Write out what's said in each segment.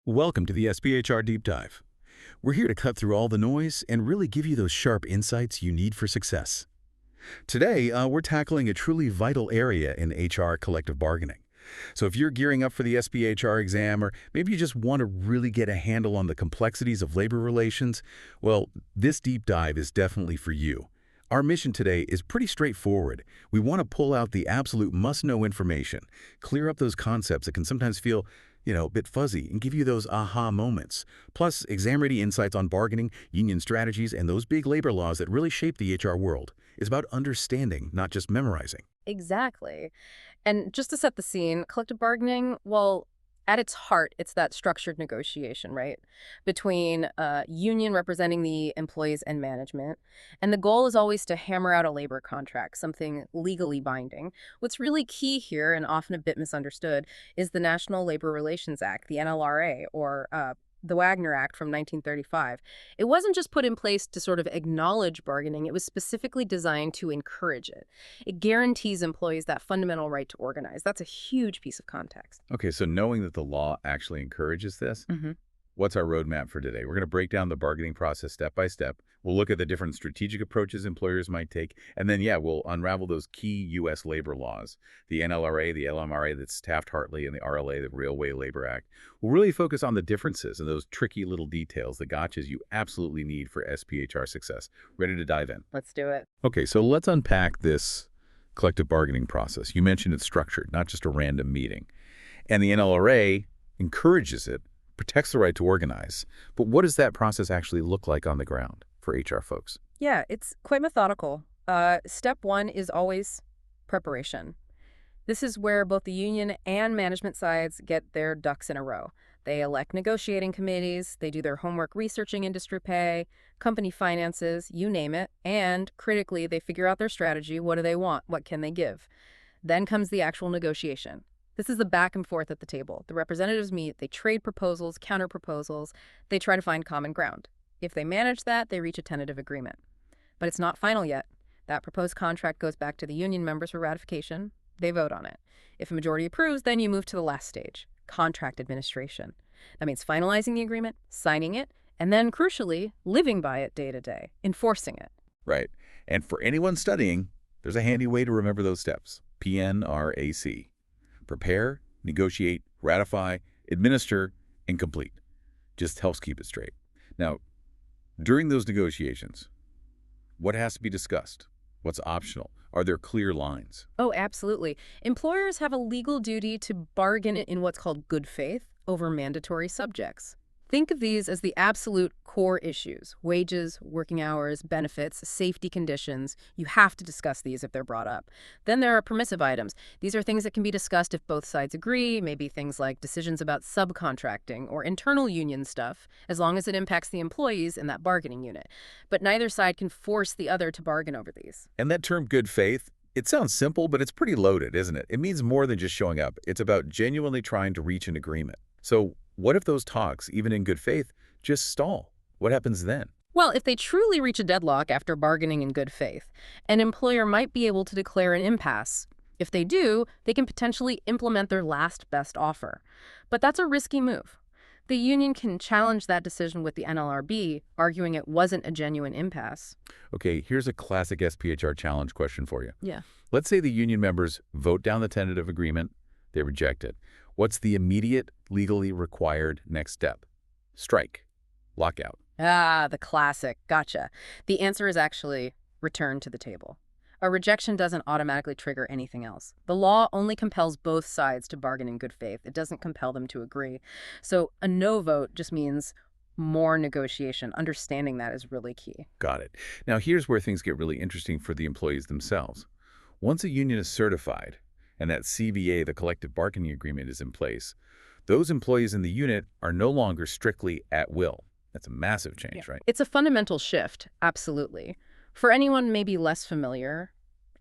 Welcome to the SPHR Deep Dive. We're here to cut through all the noise and really give you those sharp insights you need for success. Today, we're tackling a truly vital area in HR collective bargaining. So if you're gearing up for the SPHR exam, or maybe you just want to really get a handle on the complexities of labor relations, well, this deep dive is definitely for you. Our mission today is pretty straightforward. We want to pull out the absolute must-know information, clear up those concepts that can sometimes feel a bit fuzzy, and give you those aha moments. Plus, exam-ready insights on bargaining, union strategies, and those big labor laws that really shape the HR world. It's about understanding, not just memorizing. Exactly. And just to set the scene, collective bargaining, well, at its heart, it's that structured negotiation, right? Between a union representing the employees and management. And the goal is always to hammer out a labor contract, something legally binding. What's really key here, and often a bit misunderstood, is the National Labor Relations Act, the NLRA, or the Wagner Act from 1935. It wasn't just put in place to sort of acknowledge bargaining, it was specifically designed to encourage it. It guarantees employees that fundamental right to organize. That's a huge piece of context. Okay, so knowing that the law actually encourages this, what's our roadmap for today? We're going to break down the bargaining process step by step. We'll look at the different strategic approaches employers might take. And then, we'll unravel those key U.S. labor laws, the NLRA, the LMRA, that's Taft-Hartley, and the RLA, the Railway Labor Act. We'll really focus on the differences and those tricky little details, the gotchas you absolutely need for SPHR success. Ready to dive in? Let's do it. Okay, so let's unpack this collective bargaining process. You mentioned it's structured, not just a random meeting. And the NLRA encourages it, protects the right to organize. But what does that process actually look like on the ground for HR folks? Yeah, it's quite methodical. Step one is always preparation. This is where both the union and management sides get their ducks in a row. They elect negotiating committees, they do their homework researching industry pay, company finances, you name it, and critically, they figure out their strategy. What do they want? What can they give? Then comes the actual negotiation. This is the back and forth at the table. The representatives meet, they trade proposals, counter proposals, they try to find common ground. If they manage that, they reach a tentative agreement. But it's not final yet. That proposed contract goes back to the union members for ratification. They vote on it. If a majority approves, then you move to the last stage, contract administration. That means finalizing the agreement, signing it, and then, crucially, living by it day to day, enforcing it. Right. And for anyone studying, there's a handy way to remember those steps. PNRAC. Prepare, negotiate, ratify, administer, and complete. Just helps keep it straight. Now, during those negotiations, what has to be discussed? What's optional? Are there clear lines? Oh, absolutely. Employers have a legal duty to bargain in what's called good faith over mandatory subjects. Think of these as the absolute core issues: wages, working hours, benefits, safety conditions. You have to discuss these if they're brought up. Then there are permissive items. These are things that can be discussed if both sides agree, maybe things like decisions about subcontracting or internal union stuff, as long as it impacts the employees in that bargaining unit. But neither side can force the other to bargain over these. And that term good faith, it sounds simple, but it's pretty loaded, isn't it? It means more than just showing up. It's about genuinely trying to reach an agreement. So what if those talks, even in good faith, just stall? What happens then? Well, if they truly reach a deadlock after bargaining in good faith, an employer might be able to declare an impasse. If they do, they can potentially implement their last best offer. But that's a risky move. The union can challenge that decision with the NLRB, arguing it wasn't a genuine impasse. Okay, here's a classic SPHR challenge question for you. Yeah. Let's say the union members vote down the tentative agreement, they reject it. What's the immediate, legally required next step? Strike. Lockout. Ah, the classic. Gotcha. The answer is actually return to the table. A rejection doesn't automatically trigger anything else. The law only compels both sides to bargain in good faith. It doesn't compel them to agree. So a no vote just means more negotiation. Understanding that is really key. Got it. Now here's where things get really interesting for the employees themselves. Once a union is certified, and that CBA, the collective bargaining agreement, is in place, those employees in the unit are no longer strictly at will. That's a massive change, right? It's a fundamental shift, absolutely. For anyone maybe less familiar,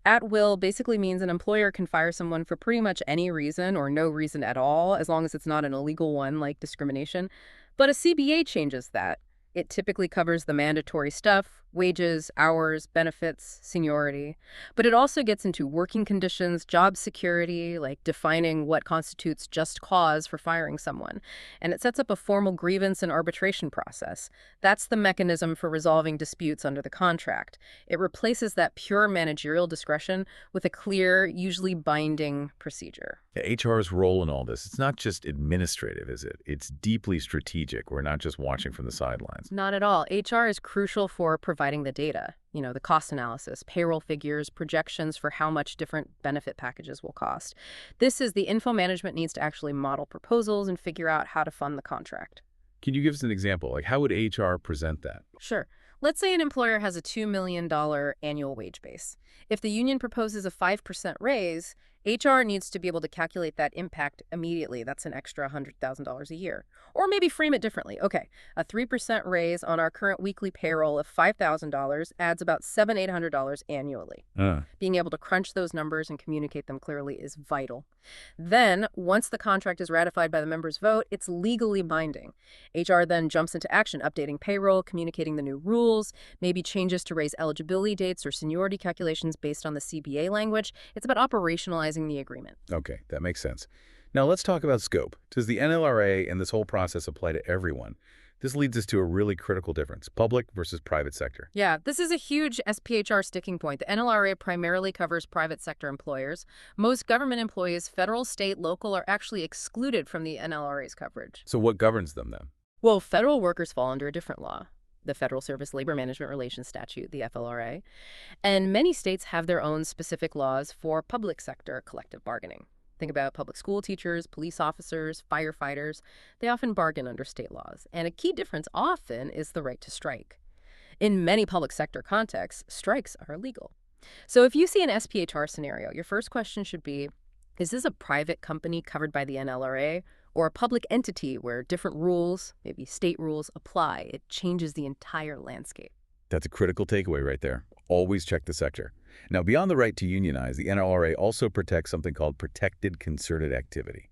at will basically means an employer can fire someone for pretty much any reason or no reason at all, as long as it's not an illegal one like discrimination. But a CBA changes that. It typically covers the mandatory stuff, wages, hours, benefits, seniority. But it also gets into working conditions, job security, like defining what constitutes just cause for firing someone. And it sets up a formal grievance and arbitration process. That's the mechanism for resolving disputes under the contract. It replaces that pure managerial discretion with a clear, usually binding procedure. Yeah, HR's role in all this, it's not just administrative, is it? It's deeply strategic. We're not just watching from the sidelines. Not at all. HR is crucial for providing the data, the cost analysis, payroll figures, projections for how much different benefit packages will cost. This is the info management needs to actually model proposals and figure out how to fund the contract. Can you give us an example? Like, how would HR present that? Sure. Let's say an employer has a $2 million annual wage base. If the union proposes a 5% raise, HR needs to be able to calculate that impact immediately. That's an extra $100,000 a year. Or maybe frame it differently. Okay, a 3% raise on our current weekly payroll of $5,000 adds about $700-800 annually. Being able to crunch those numbers and communicate them clearly is vital. Then, once the contract is ratified by the members' vote, it's legally binding. HR then jumps into action, updating payroll, communicating the new rules, maybe changes to raise eligibility dates or seniority calculations based on the CBA language. It's about operationalizing the agreement. Okay, that makes sense. Now let's talk about scope. Does the NLRA and this whole process apply to everyone? This leads us to a really critical difference, public versus private sector. Yeah, this is a huge SPHR sticking point. The NLRA primarily covers private sector employers. Most government employees, federal, state, local, are actually excluded from the NLRA's coverage. So what governs them then? Well, federal workers fall under a different law, the Federal Service Labor Management Relations Statute, the FLRA. And many states have their own specific laws for public sector collective bargaining. Think about public school teachers, police officers, firefighters. They often bargain under state laws. And a key difference often is the right to strike. In many public sector contexts, strikes are illegal. So if you see an SPHR scenario, your first question should be, is this a private company covered by the NLRA or a public entity where different rules, maybe state rules, apply? It changes the entire landscape. That's a critical takeaway right there. Always check the sector. Now, beyond the right to unionize, the NLRA also protects something called protected concerted activity.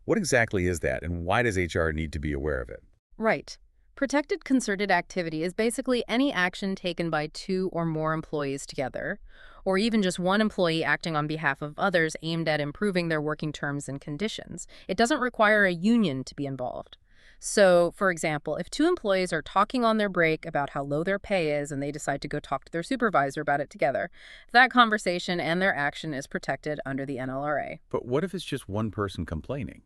What exactly is that, and why does HR need to be aware of it? Right. Protected concerted activity is basically any action taken by 2 or more employees together, or even just one employee acting on behalf of others aimed at improving their working terms and conditions. It doesn't require a union to be involved. So, for example, if 2 employees are talking on their break about how low their pay is and they decide to go talk to their supervisor about it together, that conversation and their action is protected under the NLRA. But what if it's just one person complaining?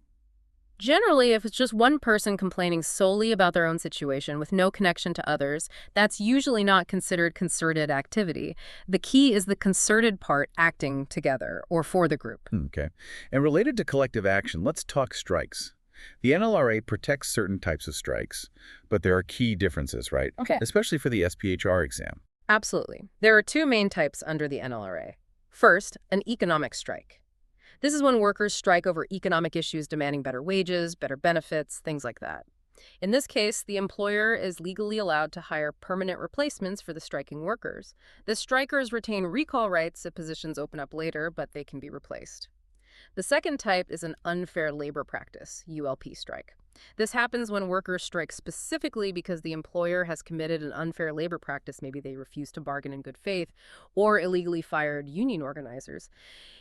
Generally, if it's just one person complaining solely about their own situation with no connection to others, that's usually not considered concerted activity. The key is the concerted part acting together or for the group. Okay. And related to collective action, let's talk strikes. The NLRA protects certain types of strikes, but there are key differences, right? Okay. Especially for the SPHR exam. Absolutely. There are 2 main types under the NLRA. First, an economic strike. This is when workers strike over economic issues demanding better wages, better benefits, things like that. In this case, the employer is legally allowed to hire permanent replacements for the striking workers. The strikers retain recall rights if positions open up later, but they can be replaced. The second type is an unfair labor practice, ULP strike. This happens when workers strike specifically because the employer has committed an unfair labor practice. Maybe they refuse to bargain in good faith or illegally fired union organizers.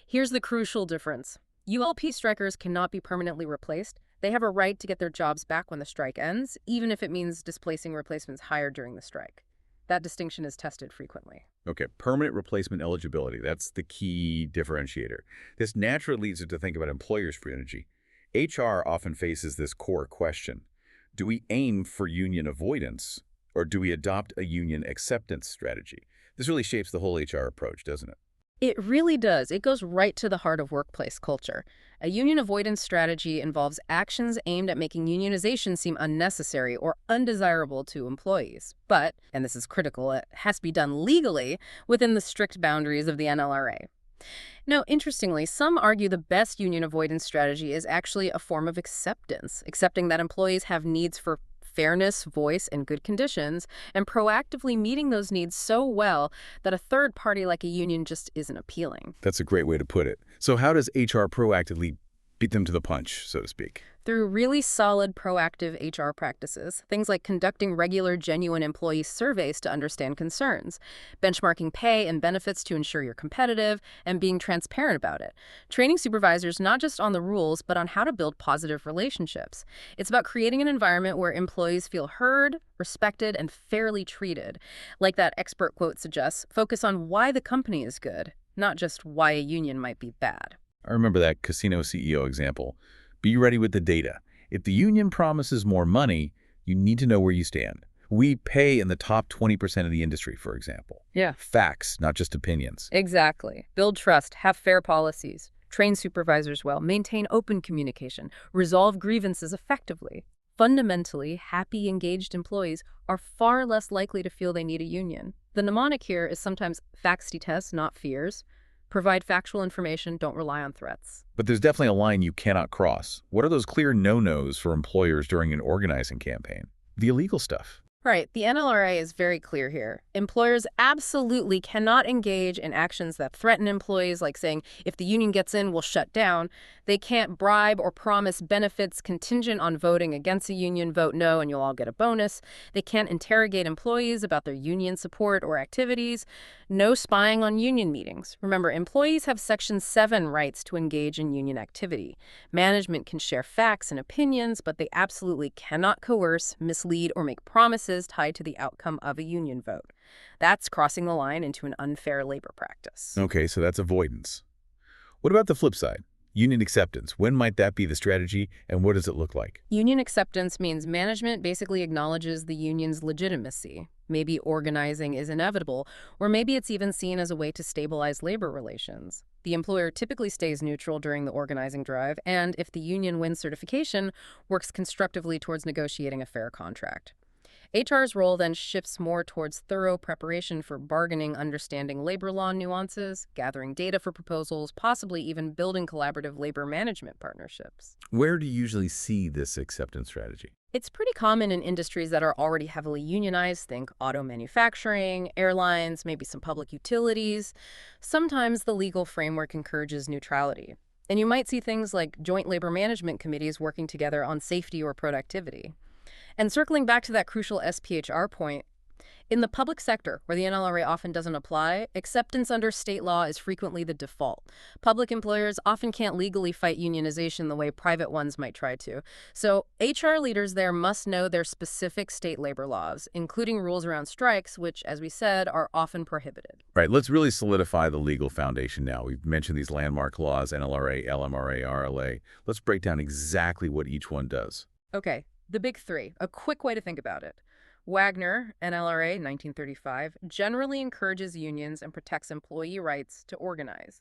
Here's the crucial difference. ULP strikers cannot be permanently replaced. They have a right to get their jobs back when the strike ends, even if it means displacing replacements hired during the strike. That distinction is tested frequently. Okay, permanent replacement eligibility. That's the key differentiator. This naturally leads us to think about employers for energy. HR often faces this core question. Do we aim for union avoidance, or do we adopt a union acceptance strategy? This really shapes the whole HR approach, doesn't it? It really does. It goes right to the heart of workplace culture. A union avoidance strategy involves actions aimed at making unionization seem unnecessary or undesirable to employees. But, and this is critical, it has to be done legally within the strict boundaries of the NLRA. Now, interestingly, some argue the best union avoidance strategy is actually a form of acceptance, accepting that employees have needs for fairness, voice, and good conditions, and proactively meeting those needs so well that a third party like a union just isn't appealing. That's a great way to put it. So how does HR proactively Beat them to the punch, so to speak. Through really solid proactive HR practices, things like conducting regular, genuine employee surveys to understand concerns, benchmarking pay and benefits to ensure you're competitive, and being transparent about it. Training supervisors not just on the rules, but on how to build positive relationships. It's about creating an environment where employees feel heard, respected, and fairly treated. Like that expert quote suggests, focus on why the company is good, not just why a union might be bad. I remember that casino CEO example. Be ready with the data. If the union promises more money, you need to know where you stand. We pay in the top 20% of the industry, for example. Yeah. Facts, not just opinions. Exactly. Build trust, have fair policies, train supervisors well, maintain open communication, resolve grievances effectively. Fundamentally, happy, engaged employees are far less likely to feel they need a union. The mnemonic here is sometimes facts detest, not fears. Provide factual information, don't rely on threats. But there's definitely a line you cannot cross. What are those clear no-nos for employers during an organizing campaign? The illegal stuff. Right. The NLRA is very clear here. Employers absolutely cannot engage in actions that threaten employees, like saying, if the union gets in, we'll shut down. They can't bribe or promise benefits contingent on voting against a union. Vote no and you'll all get a bonus. They can't interrogate employees about their union support or activities. No spying on union meetings. Remember, employees have Section 7 rights to engage in union activity. Management can share facts and opinions, but they absolutely cannot coerce, mislead, or make promises tied to the outcome of a union vote. That's crossing the line into an unfair labor practice. Okay, so that's avoidance. What about the flip side? Union acceptance. When might that be the strategy, and what does it look like? Union acceptance means management basically acknowledges the union's legitimacy. Maybe organizing is inevitable, or maybe it's even seen as a way to stabilize labor relations. The employer typically stays neutral during the organizing drive, and if the union wins certification, works constructively towards negotiating a fair contract. HR's role then shifts more towards thorough preparation for bargaining, understanding labor law nuances, gathering data for proposals, possibly even building collaborative labor management partnerships. Where do you usually see this acceptance strategy? It's pretty common in industries that are already heavily unionized. Think auto manufacturing, airlines, maybe some public utilities. Sometimes the legal framework encourages neutrality. And you might see things like joint labor management committees working together on safety or productivity. And circling back to that crucial SPHR point, in the public sector, where the NLRA often doesn't apply, acceptance under state law is frequently the default. Public employers often can't legally fight unionization the way private ones might try to. So HR leaders there must know their specific state labor laws, including rules around strikes, which, as we said, are often prohibited. Right, let's really solidify the legal foundation now. We've mentioned these landmark laws, NLRA, LMRA, RLA. Let's break down exactly what each one does. Okay. The big three, a quick way to think about it. Wagner, NLRA, 1935, generally encourages unions and protects employee rights to organize.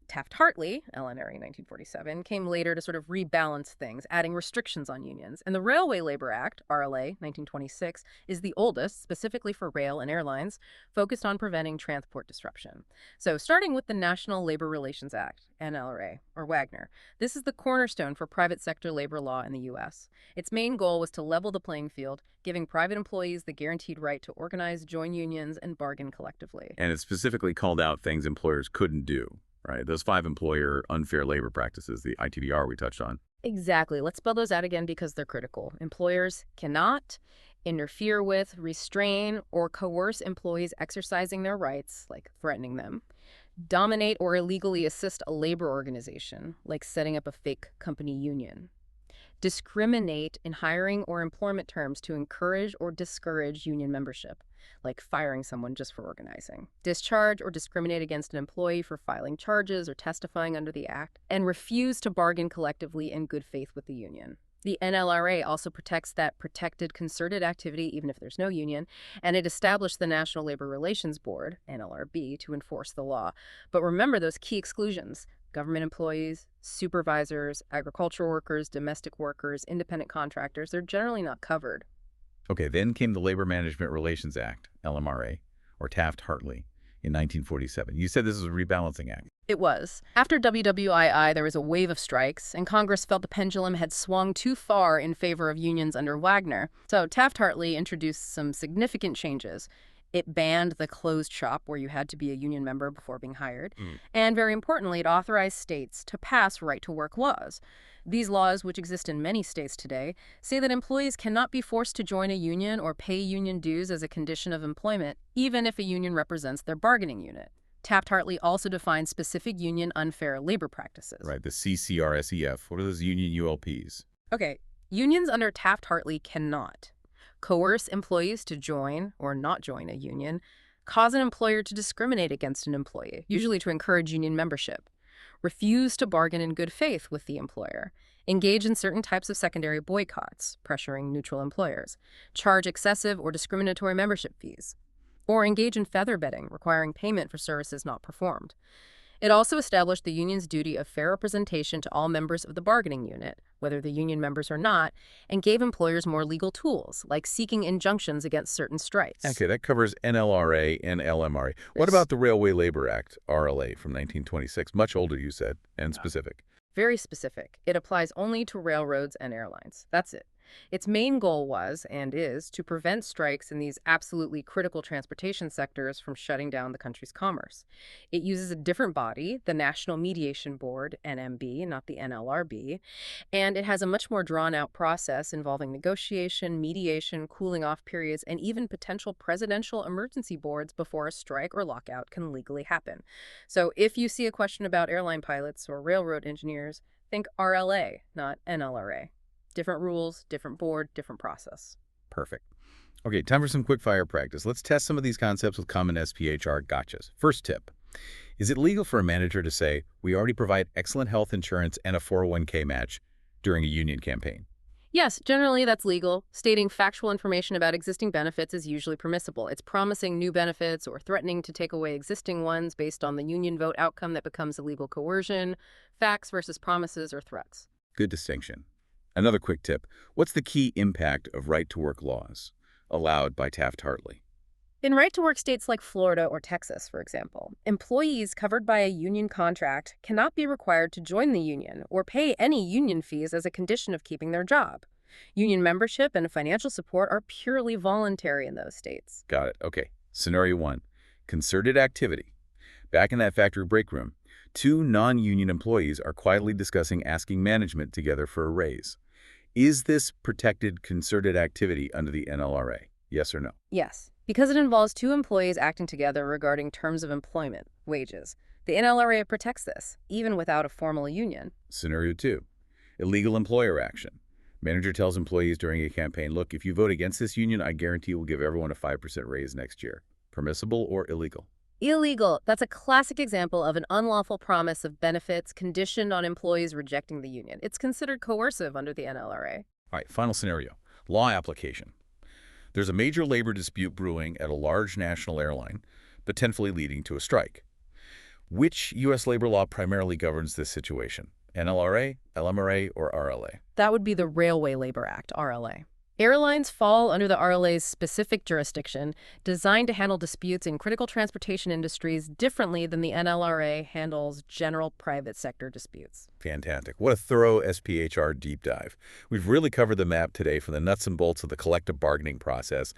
Taft-Hartley, LMRA 1947, came later to sort of rebalance things, adding restrictions on unions. And the Railway Labor Act, RLA 1926, is the oldest, specifically for rail and airlines, focused on preventing transport disruption. So starting with the National Labor Relations Act, NLRA, or Wagner, this is the cornerstone for private sector labor law in the U.S. Its main goal was to level the playing field, giving private employees the guaranteed right to organize, join unions, and bargain collectively. And it specifically called out things employers couldn't do. Right, those 5 employer unfair labor practices, the ITDR we touched on. Exactly. Let's spell those out again because they're critical. Employers cannot interfere with, restrain, or coerce employees exercising their rights, like threatening them, dominate or illegally assist a labor organization, like setting up a fake company union, discriminate in hiring or employment terms to encourage or discourage union membership, like firing someone just for organizing, discharge or discriminate against an employee for filing charges or testifying under the Act, and refuse to bargain collectively in good faith with the union. The NLRA also protects that protected concerted activity even if there's no union, and it established the National Labor Relations Board, NLRB, to enforce the law. But remember those key exclusions: government employees, supervisors, agricultural workers, domestic workers, independent contractors. They're generally not covered. Okay, then came the Labor Management Relations Act, LMRA, or Taft-Hartley, in 1947. You said this was a rebalancing act. It was. After WWII, there was a wave of strikes, and Congress felt the pendulum had swung too far in favor of unions under Wagner. So Taft-Hartley introduced some significant changes. It banned the closed shop where you had to be a union member before being hired. Mm. And very importantly, it authorized states to pass right-to-work laws. These laws, which exist in many states today, say that employees cannot be forced to join a union or pay union dues as a condition of employment, even if a union represents their bargaining unit. Taft-Hartley also defines specific union unfair labor practices. Right, the CCRSEF. What are those union ULPs? Okay, unions under Taft-Hartley cannot coerce employees to join or not join a union, cause an employer to discriminate against an employee, usually to encourage union membership, refuse to bargain in good faith with the employer, engage in certain types of secondary boycotts, pressuring neutral employers, charge excessive or discriminatory membership fees, or engage in feather bedding, requiring payment for services not performed. It also established the union's duty of fair representation to all members of the bargaining unit, whether the union members or not, and gave employers more legal tools, like seeking injunctions against certain strikes. Okay, that covers NLRA and LMRA. What Yes. about the Railway Labor Act, RLA, from 1926? Much older, you said, and specific. Very specific. It applies only to railroads and airlines. That's it. Its main goal was, and is, to prevent strikes in these absolutely critical transportation sectors from shutting down the country's commerce. It uses a different body, the National Mediation Board, NMB, not the NLRB, and it has a much more drawn-out process involving negotiation, mediation, cooling off periods, and even potential presidential emergency boards before a strike or lockout can legally happen. So if you see a question about airline pilots or railroad engineers, think RLA, not NLRA. Different rules, different board, different process. Perfect. Okay, time for some quick fire practice. Let's test some of these concepts with common SPHR gotchas. First tip. Is it legal for a manager to say, we already provide excellent health insurance and a 401k match during a union campaign? Yes, generally that's legal. Stating factual information about existing benefits is usually permissible. It's promising new benefits or threatening to take away existing ones based on the union vote outcome that becomes illegal coercion, facts versus promises or threats. Good distinction. Another quick tip. What's the key impact of right-to-work laws allowed by Taft-Hartley? In right-to-work states like Florida or Texas, for example, employees covered by a union contract cannot be required to join the union or pay any union fees as a condition of keeping their job. Union membership and financial support are purely voluntary in those states. Got it. Okay. Scenario 1. Concerted activity. Back in that factory break room, 2 non-union employees are quietly discussing asking management together for a raise. Is this protected concerted activity under the NLRA? Yes or no? Yes, because it involves 2 employees acting together regarding terms of employment, wages. The NLRA protects this, even without a formal union. Scenario 2. Illegal employer action. Manager tells employees during a campaign, look, if you vote against this union, I guarantee we'll give everyone a 5% raise next year. Permissible or illegal? Illegal. That's a classic example of an unlawful promise of benefits conditioned on employees rejecting the union. It's considered coercive under the NLRA. All right, final scenario. Law application. There's a major labor dispute brewing at a large national airline, potentially leading to a strike. Which U.S. labor law primarily governs this situation? NLRA, LMRA, or RLA? That would be the Railway Labor Act, RLA. Airlines fall under the RLA's specific jurisdiction, designed to handle disputes in critical transportation industries differently than the NLRA handles general private sector disputes. Fantastic. What a thorough SPHR deep dive. We've really covered the map today from the nuts and bolts of the collective bargaining process,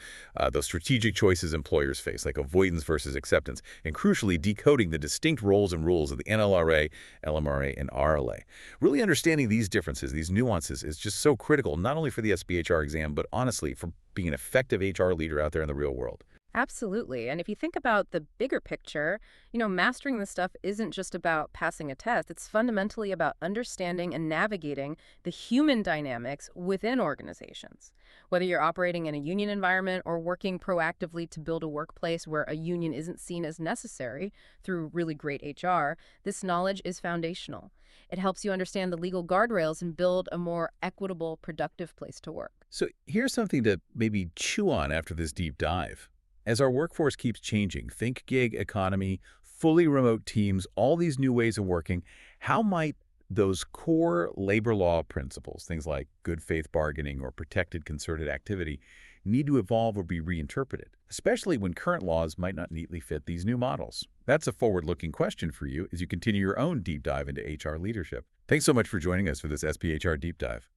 those strategic choices employers face, like avoidance versus acceptance, and crucially decoding the distinct roles and rules of the NLRA, LMRA, and RLA. Really understanding these differences, these nuances, is just so critical, not only for the SPHR exam, but honestly, for being an effective HR leader out there in the real world. Absolutely. And if you think about the bigger picture, mastering this stuff isn't just about passing a test. It's fundamentally about understanding and navigating the human dynamics within organizations. Whether you're operating in a union environment or working proactively to build a workplace where a union isn't seen as necessary through really great HR, this knowledge is foundational. It helps you understand the legal guardrails and build a more equitable, productive place to work. So here's something to maybe chew on after this deep dive. As our workforce keeps changing, think gig economy, fully remote teams, all these new ways of working, how might those core labor law principles, things like good faith bargaining or protected concerted activity, need to evolve or be reinterpreted, especially when current laws might not neatly fit these new models? That's a forward-looking question for you as you continue your own deep dive into HR leadership. Thanks so much for joining us for this SPHR deep dive.